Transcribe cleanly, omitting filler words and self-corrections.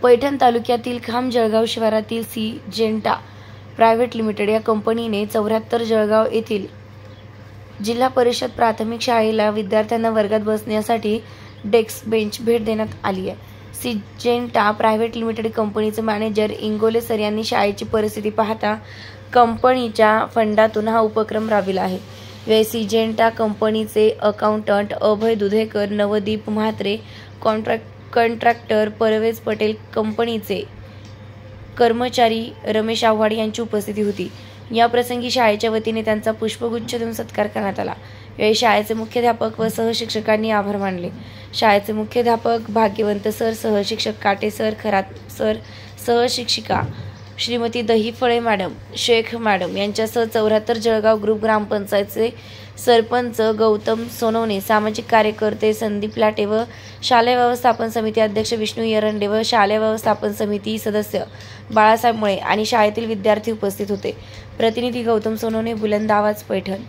पैठण तालुक्यातील खाम जळगाव शिवारातील Syngenta private limited या कंपनीने 74 जळगाव येथील जिल्हा परिषद प्राथमिक शाळेला विद्यार्थ्यांना वर्गात बसण्यासाठी डेस्क बेंच भेट देण्यात आली आहे। सिजेंटा प्रायव्हेट लिमिटेड कंपनीचे मॅनेजर इंगोले सर यांनी शाळेची परिस्थिती पाहता कंपनीच्या फंडातून हा उपक्रम राबविला आहे। या सिजेंटा कंपनीचे अकाउंटंट अभय दुधेकर, नवदीप म्हात्रे, कॉन्ट्रॅक्टर परवेज पटेल, कंपनीचे कर्मचारी रमेश आव्हाड यांची उपस्थिती होती। या प्रसंगी शाळेच्या वतीने त्यांचा पुष्पगुच्छ देऊन सत्कार करण्यात आला। यावेळी शाळेचे मुख्याध्यापक व सहशिक्षकांनी आभार मानले। शाळेचे मुख्याध्यापक भाग्यवंत सर, सहशिक्षक काटे सर, खरात सर, सहशिक्षिका श्रीमती दहीफळे मॅडम, शेख मॅडम यांच्यासह 74 जळगाव ग्रुप ग्रामपंचायतचे सरपंच गौतम सोनवणे, सामाजिक कार्यकर्ते संदीप लाटे व शालेय व्यवस्थापन समिती अध्यक्ष विष्णू येरंडे व शालेय व्यवस्थापन समिती सदस्य बाळासाहेब मुळे आणि शाळेतील विद्यार्थी उपस्थित होते। प्रतिनिधी गौतम सोनवणे, बुलंद आवाज, पैठण।